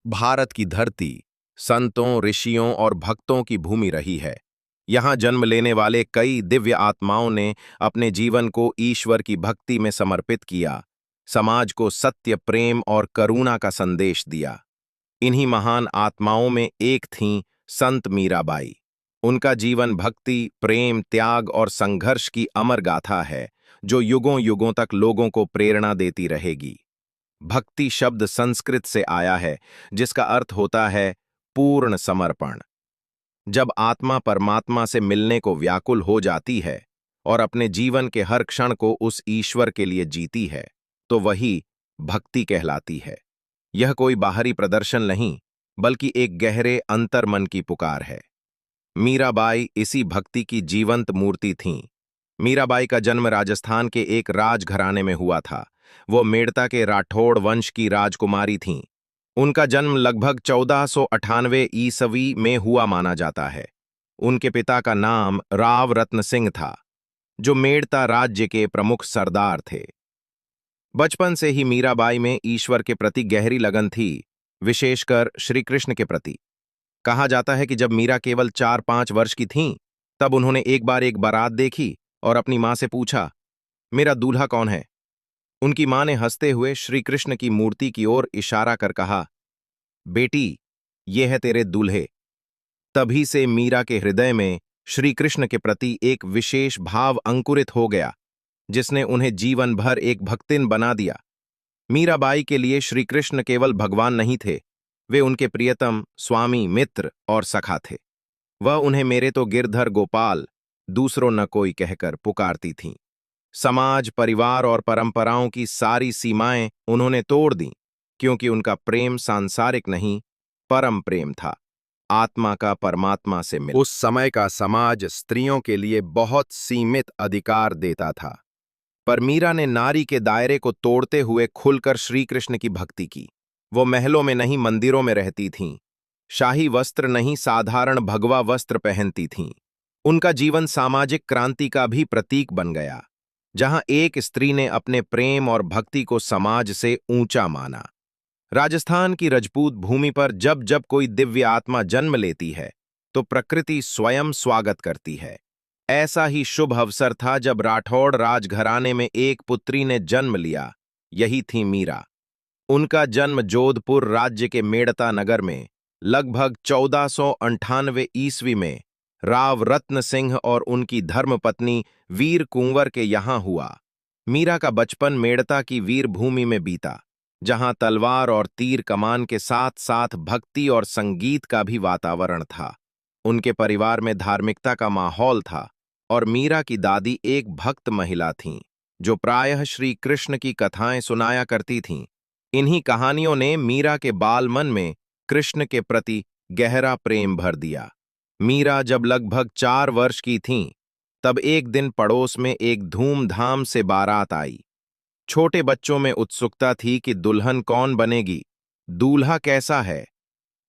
भारत की धरती संतों, ऋषियों और भक्तों की भूमि रही है। यहाँ जन्म लेने वाले कई दिव्य आत्माओं ने अपने जीवन को ईश्वर की भक्ति में समर्पित किया, समाज को सत्य, प्रेम और करुणा का संदेश दिया। इन्हीं महान आत्माओं में एक थीं संत मीराबाई। उनका जीवन भक्ति, प्रेम, त्याग और संघर्ष की अमर गाथा है, जो युगों युगों तक लोगों को प्रेरणा देती रहेगी। भक्ति शब्द संस्कृत से आया है, जिसका अर्थ होता है पूर्ण समर्पण। जब आत्मा परमात्मा से मिलने को व्याकुल हो जाती है और अपने जीवन के हर क्षण को उस ईश्वर के लिए जीती है, तो वही भक्ति कहलाती है। यह कोई बाहरी प्रदर्शन नहीं, बल्कि एक गहरे अंतर्मन की पुकार है। मीराबाई इसी भक्ति की जीवंत मूर्ति थीं। मीराबाई का जन्म राजस्थान के एक राजघराने में हुआ था। वो मेड़ता के राठौड़ वंश की राजकुमारी थीं। उनका जन्म लगभग 1498 ईसवी में हुआ माना जाता है। उनके पिता का नाम राव रत्न सिंह था, जो मेड़ता राज्य के प्रमुख सरदार थे। बचपन से ही मीराबाई में ईश्वर के प्रति गहरी लगन थी, विशेषकर श्री कृष्ण के प्रति। कहा जाता है कि जब मीरा केवल 4-5 वर्ष की थीं, तब उन्होंने एक बार एक बारात देखी और अपनी मां से पूछा, मेरा दूल्हा कौन है? उनकी मां ने हंसते हुए श्री कृष्ण की मूर्ति की ओर इशारा कर कहा, बेटी, ये है तेरे दूल्हे। तभी से मीरा के हृदय में श्री कृष्ण के प्रति एक विशेष भाव अंकुरित हो गया, जिसने उन्हें जीवन भर एक भक्तिन बना दिया। मीराबाई के लिए श्री कृष्ण केवल भगवान नहीं थे, वे उनके प्रियतम, स्वामी, मित्र और सखा थे। वह उन्हें मेरे तो गिरधर गोपाल, दूसरों न कोई कहकर पुकारती थीं। समाज, परिवार और परंपराओं की सारी सीमाएं उन्होंने तोड़ दीं, क्योंकि उनका प्रेम सांसारिक नहीं, परम प्रेम था, आत्मा का परमात्मा से मिल। उस समय का समाज स्त्रियों के लिए बहुत सीमित अधिकार देता था, पर मीरा ने नारी के दायरे को तोड़ते हुए खुलकर श्री कृष्ण की भक्ति की। वो महलों में नहीं, मंदिरों में रहती थीं। शाही वस्त्र नहीं, साधारण भगवा वस्त्र पहनती थीं। उनका जीवन सामाजिक क्रांति का भी प्रतीक बन गया, जहां एक स्त्री ने अपने प्रेम और भक्ति को समाज से ऊंचा माना। राजस्थान की रजपूत भूमि पर जब जब कोई दिव्य आत्मा जन्म लेती है, तो प्रकृति स्वयं स्वागत करती है। ऐसा ही शुभ अवसर था जब राठौड़ राजघराने में एक पुत्री ने जन्म लिया। यही थी मीरा। उनका जन्म जोधपुर राज्य के मेड़ता नगर में लगभग 1498 ईस्वी में राव रत्न सिंह और उनकी धर्मपत्नी वीर कुंवर के यहाँ हुआ। मीरा का बचपन मेड़ता की वीर भूमि में बीता, जहां तलवार और तीर कमान के साथ साथ भक्ति और संगीत का भी वातावरण था। उनके परिवार में धार्मिकता का माहौल था और मीरा की दादी एक भक्त महिला थीं, जो प्रायः श्री कृष्ण की कथाएं सुनाया करती थीं। इन्हीं कहानियों ने मीरा के बाल मन में कृष्ण के प्रति गहरा प्रेम भर दिया। मीरा जब लगभग 4 वर्ष की थीं, तब एक दिन पड़ोस में एक धूमधाम से बारात आई। छोटे बच्चों में उत्सुकता थी कि दुल्हन कौन बनेगी, दूल्हा कैसा है।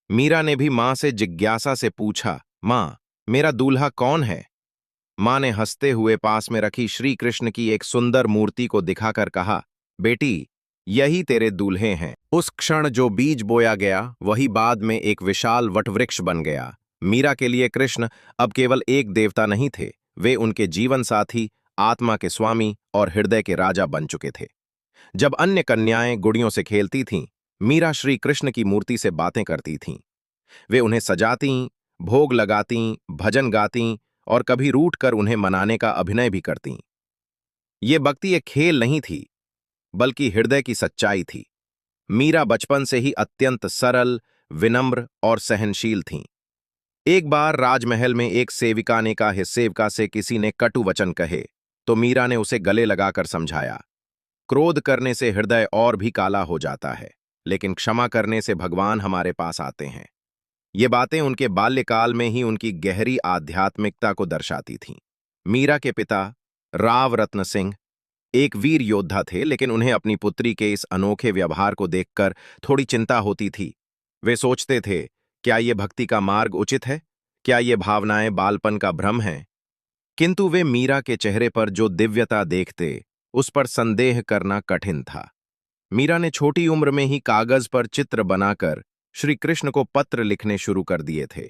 मीरा ने भी मां से जिज्ञासा से पूछा, मां, मेरा दूल्हा कौन है? मां ने हंसते हुए पास में रखी श्री कृष्ण की एक सुंदर मूर्ति को दिखाकर कहा, बेटी, यही तेरे दूल्हे हैं। उस क्षण जो बीज बोया गया, वही बाद में एक विशाल वटवृक्ष बन गया। मीरा के लिए कृष्ण अब केवल एक देवता नहीं थे, वे उनके जीवन साथी, आत्मा के स्वामी और हृदय के राजा बन चुके थे। जब अन्य कन्याएं गुड़ियों से खेलती थीं, मीरा श्री कृष्ण की मूर्ति से बातें करती थीं। वे उन्हें सजातीं, भोग लगातीं, भजन गातीं और कभी रूठ कर उन्हें मनाने का अभिनय भी करतीं। ये भक्ति एक खेल नहीं थी, बल्कि हृदय की सच्चाई थी। मीरा बचपन से ही अत्यंत सरल, विनम्र और सहनशील थीं। एक बार राजमहल में एक सेविका ने कहा, सेविका से किसी ने कटु वचन कहे, तो मीरा ने उसे गले लगाकर समझाया, क्रोध करने से हृदय और भी काला हो जाता है, लेकिन क्षमा करने से भगवान हमारे पास आते हैं। ये बातें उनके बाल्यकाल में ही उनकी गहरी आध्यात्मिकता को दर्शाती थीं। मीरा के पिता राव रत्न सिंह एक वीर योद्धा थे, लेकिन उन्हें अपनी पुत्री के इस अनोखे व्यवहार को देखकर थोड़ी चिंता होती थी। वे सोचते थे, क्या ये भक्ति का मार्ग उचित है? क्या ये भावनाएं बालपन का भ्रम हैं? किंतु वे मीरा के चेहरे पर जो दिव्यता देखते, उस पर संदेह करना कठिन था। मीरा ने छोटी उम्र में ही कागज पर चित्र बनाकर श्री कृष्ण को पत्र लिखने शुरू कर दिए थे।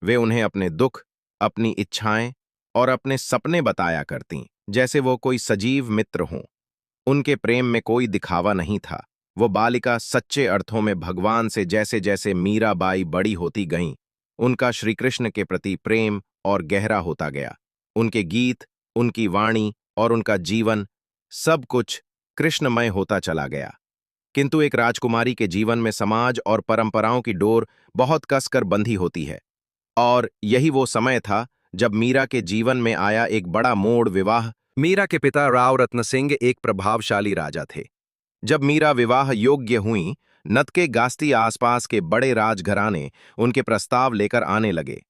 वे उन्हें अपने दुख, अपनी इच्छाएं और अपने सपने बताया करतीं, जैसे वो कोई सजीव मित्र हों। उनके प्रेम में कोई दिखावा नहीं था। वो बालिका सच्चे अर्थों में भगवान से जैसे जैसे मीराबाई बड़ी होती गईं, उनका श्रीकृष्ण के प्रति प्रेम और गहरा होता गया। उनके गीत, उनकी वाणी और उनका जीवन, सब कुछ कृष्णमय होता चला गया। किंतु एक राजकुमारी के जीवन में समाज और परंपराओं की डोर बहुत कसकर बंधी होती है। और यही वो समय था जब मीरा के जीवन में आया एक बड़ा मोड़, विवाह। मीरा के पिता राव रत्न सिंह एक प्रभावशाली राजा थे। जब मीरा विवाह योग्य हुई, नत के गास्ती आसपास के बड़े राजघराने उनके प्रस्ताव लेकर आने लगे।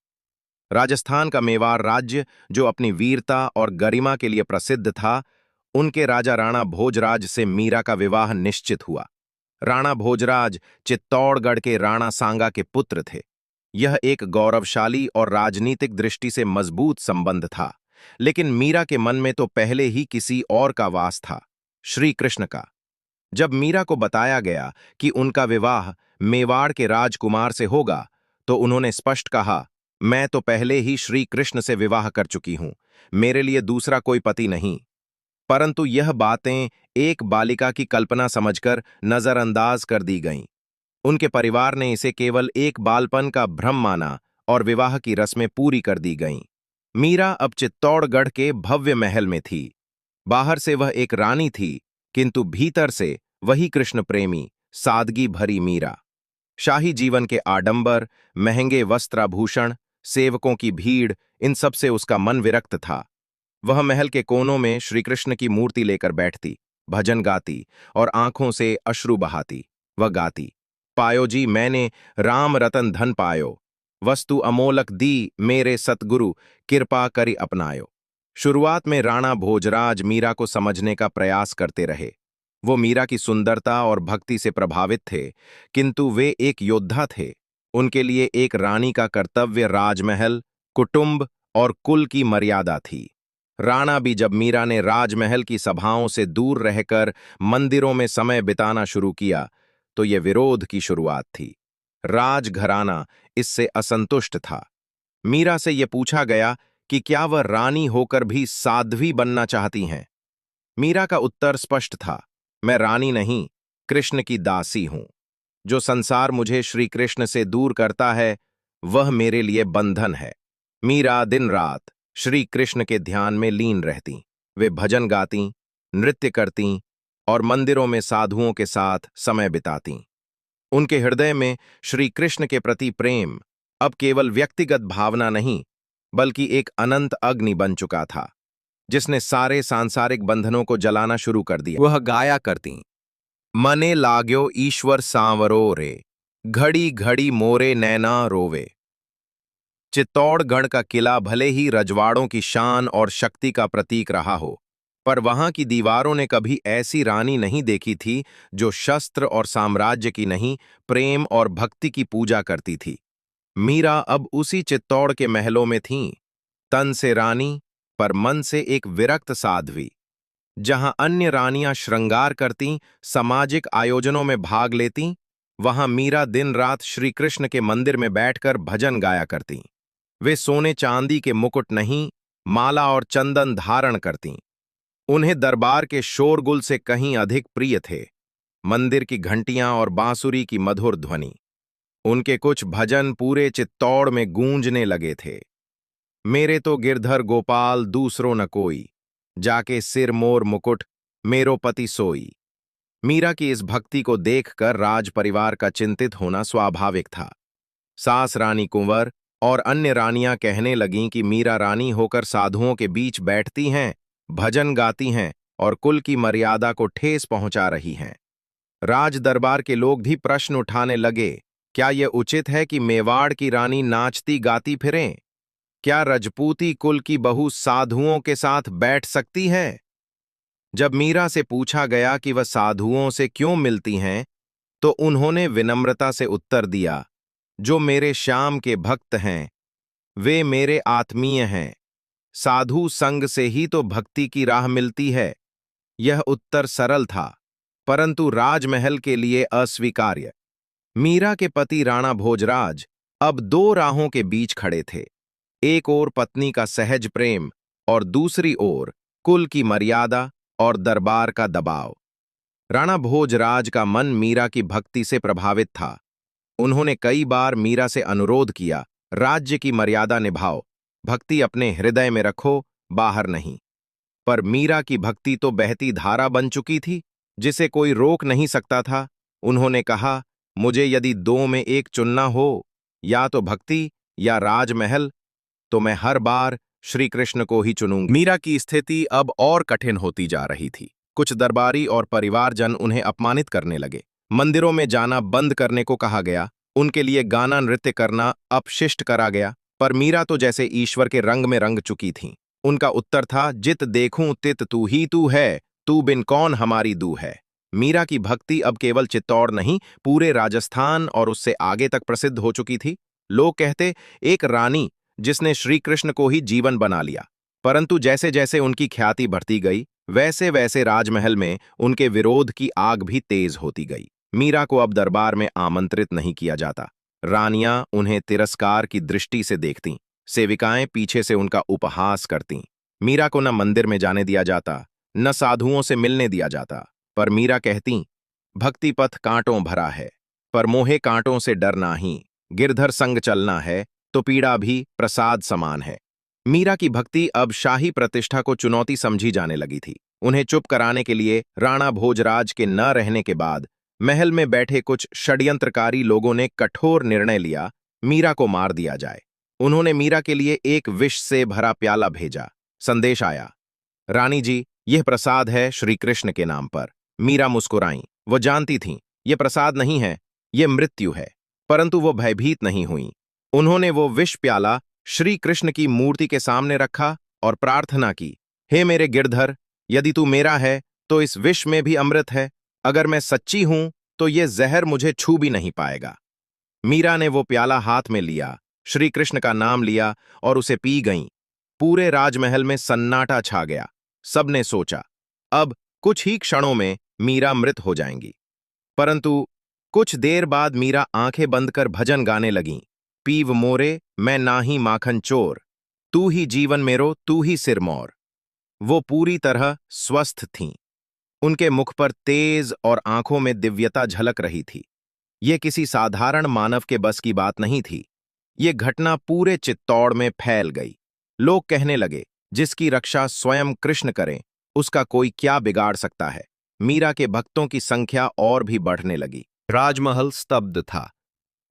राजस्थान का मेवाड़ राज्य, जो अपनी वीरता और गरिमा के लिए प्रसिद्ध था, उनके राजा राणा भोजराज से मीरा का विवाह निश्चित हुआ। राणा भोजराज चित्तौड़गढ़ के राणा सांगा के पुत्र थे। यह एक गौरवशाली और राजनीतिक दृष्टि से मजबूत संबंध था। लेकिन मीरा के मन में तो पहले ही किसी और का वास था, श्री कृष्ण का। जब मीरा को बताया गया कि उनका विवाह मेवाड़ के राजकुमार से होगा, तो उन्होंने स्पष्ट कहा, मैं तो पहले ही श्री कृष्ण से विवाह कर चुकी हूं, मेरे लिए दूसरा कोई पति नहीं। परंतु यह बातें एक बालिका की कल्पना समझकर नजरअंदाज कर दी गईं। उनके परिवार ने इसे केवल एक बालपन का भ्रम माना और विवाह की रस्में पूरी कर दी गईं। मीरा अब चित्तौड़गढ़ के भव्य महल में थी। बाहर से वह एक रानी थी, किंतु भीतर से वही कृष्ण प्रेमी, सादगी भरी मीरा। शाही जीवन के आडंबर, महंगे वस्त्राभूषण, सेवकों की भीड़, इन सब से उसका मन विरक्त था। वह महल के कोनों में श्रीकृष्ण की मूर्ति लेकर बैठती, भजन गाती और आंखों से अश्रु बहाती। वह गाती, पायो जी मैंने राम रतन धन पायो, वस्तु अमोलक दी मेरे सतगुरु, कृपा करि अपनायो। शुरुआत में राणा भोजराज मीरा को समझने का प्रयास करते रहे। वो मीरा की सुंदरता और भक्ति से प्रभावित थे, किंतु वे एक योद्धा थे। उनके लिए एक रानी का कर्तव्य राजमहल, कुटुंब और कुल की मर्यादा थी। राणा भी जब मीरा ने राजमहल की सभाओं से दूर रहकर मंदिरों में समय बिताना शुरू किया, तो ये विरोध की शुरुआत थी। राजघराना इससे असंतुष्ट था। मीरा से यह पूछा गया कि क्या वह रानी होकर भी साध्वी बनना चाहती हैं। मीरा का उत्तर स्पष्ट था, मैं रानी नहीं, कृष्ण की दासी हूं। जो संसार मुझे श्री कृष्ण से दूर करता है, वह मेरे लिए बंधन है। मीरा दिन रात श्री कृष्ण के ध्यान में लीन रहती। वे भजन गाती, नृत्य करतीं और मंदिरों में साधुओं के साथ समय बितातीं। उनके हृदय में श्री कृष्ण के प्रति प्रेम अब केवल व्यक्तिगत भावना नहीं, बल्कि एक अनंत अग्नि बन चुका था, जिसने सारे सांसारिक बंधनों को जलाना शुरू कर दिया। वह गाया करतीं, मने लाग्यो ईश्वर सांवरो रे, घड़ी घड़ी मोरे नैना रोवे। चित्तौड़गढ़ का किला भले ही रजवाड़ों की शान और शक्ति का प्रतीक रहा हो, पर वहां की दीवारों ने कभी ऐसी रानी नहीं देखी थी जो शस्त्र और साम्राज्य की नहीं, प्रेम और भक्ति की पूजा करती थी। मीरा अब उसी चित्तौड़ के महलों में थीं, तन से रानी पर मन से एक विरक्त साध्वी। जहां अन्य रानियां श्रृंगार करतीं, सामाजिक आयोजनों में भाग लेतीं, वहां मीरा दिन रात श्री कृष्ण के मंदिर में बैठकर भजन गाया करतीं। वे सोने चांदी के मुकुट नहीं, माला और चंदन धारण करतीं। उन्हें दरबार के शोरगुल से कहीं अधिक प्रिय थे मंदिर की घंटियां और बांसुरी की मधुर ध्वनि। उनके कुछ भजन पूरे चित्तौड़ में गूंजने लगे थे। मेरे तो गिरधर गोपाल दूसरो न कोई, जाके सिर मोर मुकुट मेरो पति सोई। मीरा की इस भक्ति को देखकर राज परिवार का चिंतित होना स्वाभाविक था। सास रानी कुंवर और अन्य रानियां कहने लगीं कि मीरा रानी होकर साधुओं के बीच बैठती हैं, भजन गाती हैं और कुल की मर्यादा को ठेस पहुंचा रही हैं। राज दरबार के लोग भी प्रश्न उठाने लगे, क्या यह उचित है कि मेवाड़ की रानी नाचती गाती फिरें? क्या रजपूती कुल की बहू साधुओं के साथ बैठ सकती है? जब मीरा से पूछा गया कि वह साधुओं से क्यों मिलती हैं, तो उन्होंने विनम्रता से उत्तर दिया, जो मेरे श्याम के भक्त हैं, वे मेरे आत्मीय हैं। साधु संग से ही तो भक्ति की राह मिलती है। यह उत्तर सरल था, परंतु राजमहल के लिए अस्वीकार्य। मीरा के पति राणा भोजराज अब दो राहों के बीच खड़े थे। एक ओर पत्नी का सहज प्रेम और दूसरी ओर कुल की मर्यादा और दरबार का दबाव। राणा भोजराज का मन मीरा की भक्ति से प्रभावित था। उन्होंने कई बार मीरा से अनुरोध किया, राज्य की मर्यादा निभाओ, भक्ति अपने हृदय में रखो, बाहर नहीं। पर मीरा की भक्ति तो बहती धारा बन चुकी थी, जिसे कोई रोक नहीं सकता था। उन्होंने कहा, मुझे यदि दो में एक चुनना हो, या तो भक्ति या राजमहल, तो मैं हर बार श्री कृष्ण को ही चुनूंगी। मीरा की स्थिति अब और कठिन होती जा रही थी। कुछ दरबारी और परिवारजन उन्हें अपमानित करने लगे। मंदिरों में जाना बंद करने को कहा गया। उनके लिए गाना नृत्य करना अपशिष्ट करा गया। पर मीरा तो जैसे ईश्वर के रंग में रंग चुकी थीं। उनका उत्तर था, जित देखूं तित तू ही तू है, तू बिन कौन हमारी दू है। मीरा की भक्ति अब केवल चित्तौड़ नहीं, पूरे राजस्थान और उससे आगे तक प्रसिद्ध हो चुकी थी। लोग कहते, एक रानी जिसने श्री कृष्ण को ही जीवन बना लिया। परंतु जैसे जैसे उनकी ख्याति बढ़ती गई, वैसे वैसे राजमहल में उनके विरोध की आग भी तेज होती गई। मीरा को अब दरबार में आमंत्रित नहीं किया जाता। रानियां उन्हें तिरस्कार की दृष्टि से देखतीं। सेविकाएं पीछे से उनका उपहास करतीं। मीरा को न मंदिर में जाने दिया जाता, न साधुओं से मिलने दिया जाता। पर मीरा कहतीं, भक्ति पथ कांटों भरा है, पर मोहे कांटों से डर नाही। गिरधर संग चलना है, तो पीड़ा भी प्रसाद समान है। मीरा की भक्ति अब शाही प्रतिष्ठा को चुनौती समझी जाने लगी थी। उन्हें चुप कराने के लिए राणा भोजराज के न रहने के बाद महल में बैठे कुछ षड्यंत्रकारी लोगों ने कठोर निर्णय लिया, मीरा को मार दिया जाए। उन्होंने मीरा के लिए एक विष से भरा प्याला भेजा। संदेश आया, रानी जी, यह प्रसाद है श्री कृष्ण के नाम पर। मीरा मुस्कुराईं। वो जानती थीं, यह प्रसाद नहीं है, यह मृत्यु है। परंतु वो भयभीत नहीं हुईं। उन्होंने वो विष प्याला श्री कृष्ण की मूर्ति के सामने रखा और प्रार्थना की, हे मेरे गिरधर, यदि तू मेरा है तो इस विष में भी अमृत है। अगर मैं सच्ची हूं तो ये जहर मुझे छू भी नहीं पाएगा। मीरा ने वो प्याला हाथ में लिया, श्री कृष्ण का नाम लिया और उसे पी गईं। पूरे राजमहल में सन्नाटा छा गया। सबने सोचा, अब कुछ ही क्षणों में मीरा मृत हो जाएंगी। परंतु कुछ देर बाद मीरा आंखें बंद कर भजन गाने लगीं। पीव मोरे मैं नाही माखन चोर, तू ही जीवन मेरो तू ही सिरमौर। वो पूरी तरह स्वस्थ थीं। उनके मुख पर तेज और आंखों में दिव्यता झलक रही थी। ये किसी साधारण मानव के बस की बात नहीं थी। ये घटना पूरे चित्तौड़ में फैल गई। लोग कहने लगे, जिसकी रक्षा स्वयं कृष्ण करें, उसका कोई क्या बिगाड़ सकता है। मीरा के भक्तों की संख्या और भी बढ़ने लगी। राजमहल स्तब्ध था।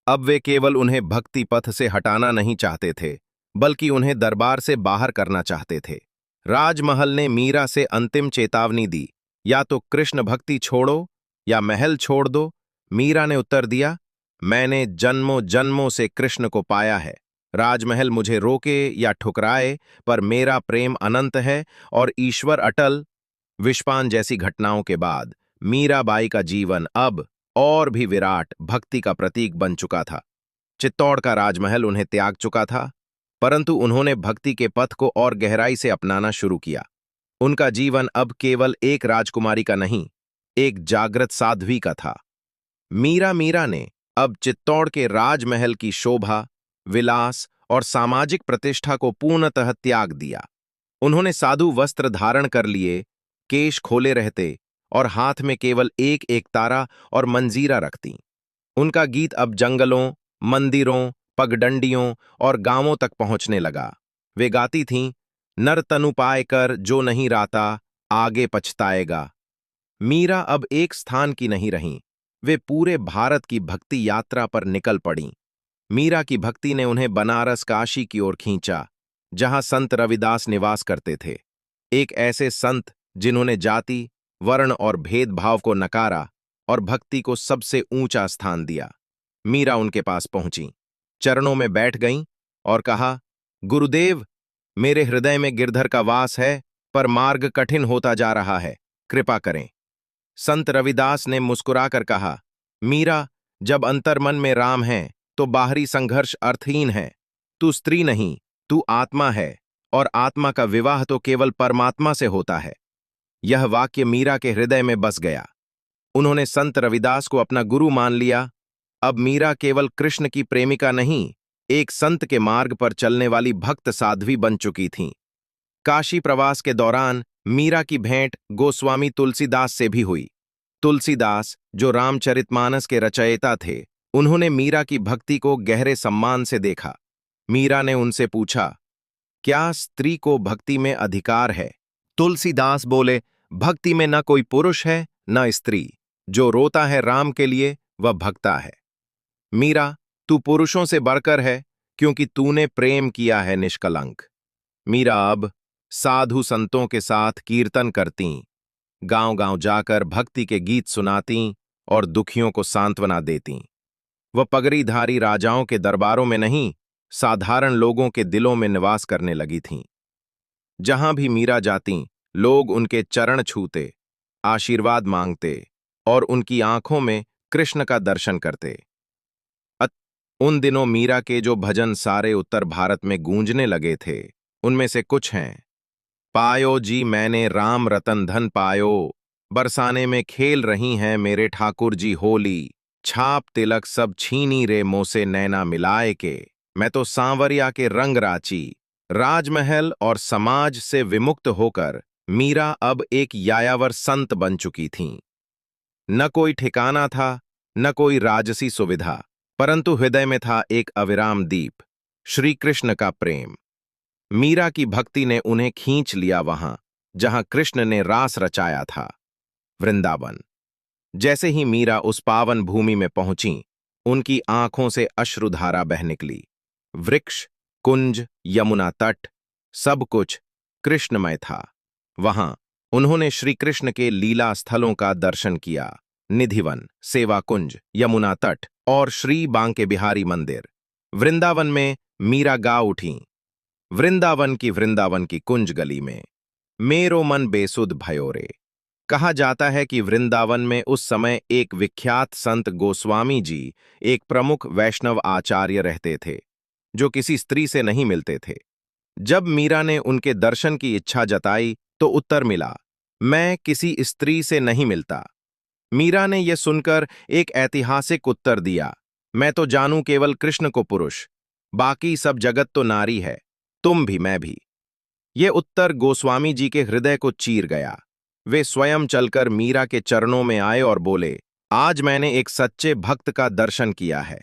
अब वे केवल उन्हें भक्ति पथ से हटाना नहीं चाहते थे, बल्कि उन्हें दरबार से बाहर करना चाहते थे। राजमहल ने मीरा से अंतिम चेतावनी दी, या तो कृष्ण भक्ति छोड़ो या महल छोड़ दो। मीरा ने उत्तर दिया, मैंने जन्मों जन्मों से कृष्ण को पाया है। राजमहल मुझे रोके या ठुकराए, पर मेरा प्रेम अनंत है और ईश्वर अटल। विषपान जैसी घटनाओं के बाद मीराबाई का जीवन अब और भी विराट भक्ति का प्रतीक बन चुका था। चित्तौड़ का राजमहल उन्हें त्याग चुका था, परंतु उन्होंने भक्ति के पथ को और गहराई से अपनाना शुरू किया। उनका जीवन अब केवल एक राजकुमारी का नहीं, एक जागृत साध्वी का था। मीरा ने अब चित्तौड़ के राजमहल की शोभा, विलास और सामाजिक प्रतिष्ठा को पूर्णतः त्याग दिया। उन्होंने साधु वस्त्र धारण कर लिए, केश खोले रहते और हाथ में केवल एक एक तारा और मंजीरा रखती। उनका गीत अब जंगलों, मंदिरों, पगडंडियों और गांवों तक पहुंचने लगा। वे गाती थीं, नर तनु पाए कर जो नहीं राता, आगे पछताएगा। मीरा अब एक स्थान की नहीं रहीं, वे पूरे भारत की भक्ति यात्रा पर निकल पड़ीं। मीरा की भक्ति ने उन्हें बनारस, काशी की ओर खींचा, जहां संत रविदास निवास करते थे। एक ऐसे संत जिन्होंने जाति, वर्ण और भेदभाव को नकारा और भक्ति को सबसे ऊंचा स्थान दिया। मीरा उनके पास पहुंची, चरणों में बैठ गईं और कहा, गुरुदेव, मेरे हृदय में गिरधर का वास है, पर मार्ग कठिन होता जा रहा है, कृपा करें। संत रविदास ने मुस्कुराकर कहा, मीरा, जब अंतर्मन में राम है तो बाहरी संघर्ष अर्थहीन है। तू स्त्री नहीं, तू आत्मा है, और आत्मा का विवाह तो केवल परमात्मा से होता है। यह वाक्य मीरा के हृदय में बस गया। उन्होंने संत रविदास को अपना गुरु मान लिया अब मीरा केवल कृष्ण की प्रेमिका नहीं, एक संत के मार्ग पर चलने वाली भक्त साध्वी बन चुकी थीं। काशी प्रवास के दौरान मीरा की भेंट गोस्वामी तुलसीदास से भी हुई। तुलसीदास, जो रामचरितमानस के रचयिता थे, उन्होंने मीरा की भक्ति को गहरे सम्मान से देखा। मीरा ने उनसे पूछा, क्या स्त्री को भक्ति में अधिकार है? तुलसीदास बोले, भक्ति में न कोई पुरुष है न स्त्री। जो रोता है राम के लिए वह भक्ता है। मीरा, तू पुरुषों से बढ़कर है, क्योंकि तूने प्रेम किया है निष्कलंक। मीरा अब साधु संतों के साथ कीर्तन करतीं, गांव-गांव जाकर भक्ति के गीत सुनातीं और दुखियों को सांत्वना देतीं। वह पगड़ीधारी राजाओं के दरबारों में नहीं, साधारण लोगों के दिलों में निवास करने लगी थीं। जहां भी मीरा जातीं, लोग उनके चरण छूते, आशीर्वाद मांगते और उनकी आंखों में कृष्ण का दर्शन करते। उन दिनों मीरा के जो भजन सारे उत्तर भारत में गूंजने लगे थे, उनमें से कुछ हैं। पायो जी मैंने राम रतन धन पायो, बरसाने में खेल रही हैं मेरे ठाकुर जी होली, छाप तिलक सब छीनी रे मोसे नैना मिलाए के, मैं तो सांवरिया के रंग राची। राजमहल और समाज से विमुक्त होकर मीरा अब एक यायावर संत बन चुकी थीं। न कोई ठिकाना था, न कोई राजसी सुविधा, परंतु हृदय में था एक अविराम दीप, श्री कृष्ण का प्रेम। मीरा की भक्ति ने उन्हें खींच लिया वहां जहां कृष्ण ने रास रचाया था, वृंदावन। जैसे ही मीरा उस पावन भूमि में पहुंची, उनकी आंखों से अश्रुधारा बह निकली। वृक्ष, कुंज, यमुना तट, सब कुछ कृष्णमय था। वहां उन्होंने श्री कृष्ण के लीला स्थलों का दर्शन किया, निधिवन, सेवा कुंज, यमुना तट और श्री बांके बिहारी मंदिर। वृंदावन में मीरा गा उठीं, वृंदावन की कुंज गली में मेरो मन बेसुध भयो रे। कहा जाता है कि वृंदावन में उस समय एक विख्यात संत गोस्वामी जी, एक प्रमुख वैष्णव आचार्य रहते थे, जो किसी स्त्री से नहीं मिलते थे। जब मीरा ने उनके दर्शन की इच्छा जताई तो उत्तर मिला, मैं किसी स्त्री से नहीं मिलता। मीरा ने यह सुनकर एक ऐतिहासिक उत्तर दिया, मैं तो जानूं केवल कृष्ण को पुरुष, बाकी सब जगत तो नारी है, तुम भी मैं भी। यह उत्तर गोस्वामी जी के हृदय को चीर गया। वे स्वयं चलकर मीरा के चरणों में आए और बोले, आज मैंने एक सच्चे भक्त का दर्शन किया है।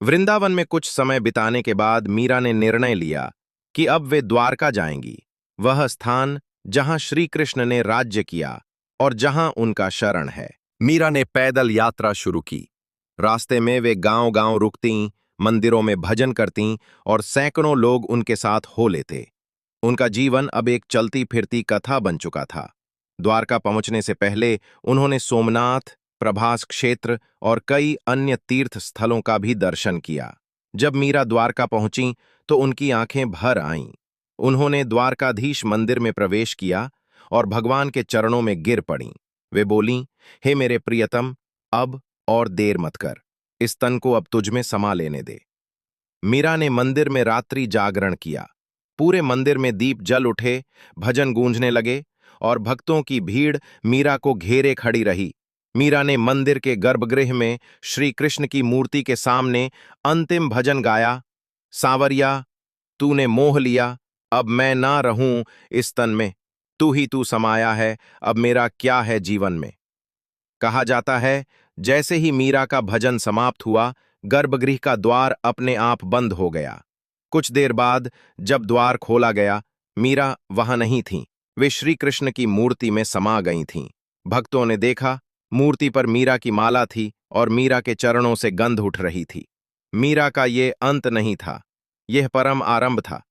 वृंदावन में कुछ समय बिताने के बाद मीरा ने निर्णय लिया कि अब वे द्वारका जाएंगी, वह स्थान जहां श्री कृष्ण ने राज्य किया और जहां उनका शरण है। मीरा ने पैदल यात्रा शुरू की। रास्ते में वे गांव-गांव रुकतीं, मंदिरों में भजन करतीं और सैकड़ों लोग उनके साथ हो लेते। उनका जीवन अब एक चलती फिरती कथा बन चुका था। द्वारका पहुंचने से पहले उन्होंने सोमनाथ, प्रभास क्षेत्र और कई अन्य तीर्थ स्थलों का भी दर्शन किया। जब मीरा द्वारका पहुंची तो उनकी आंखें भर आईं। उन्होंने द्वारकाधीश मंदिर में प्रवेश किया और भगवान के चरणों में गिर पड़ीं। वे बोलीं, हे मेरे प्रियतम, अब और देर मत कर, इस तन को अब तुझ में समा लेने दे। मीरा ने मंदिर में रात्रि जागरण किया। पूरे मंदिर में दीप जल उठे, भजन गूंजने लगे और भक्तों की भीड़ मीरा को घेरे खड़ी रही। मीरा ने मंदिर के गर्भगृह में श्री कृष्ण की मूर्ति के सामने अंतिम भजन गाया, सांवरिया, तूने मोह लिया, अब मैं ना रहूं इस तन में, तू ही तू समाया है, अब मेरा क्या है जीवन में। कहा जाता है, जैसे ही मीरा का भजन समाप्त हुआ, गर्भगृह का द्वार अपने आप बंद हो गया। कुछ देर बाद जब द्वार खोला गया, मीरा वहां नहीं थीं। वे श्री कृष्ण की मूर्ति में समा गई थीं। भक्तों ने देखा, मूर्ति पर मीरा की माला थी और मीरा के चरणों से गंध उठ रही थी। मीरा का ये अंत नहीं था, यह परम आरंभ था।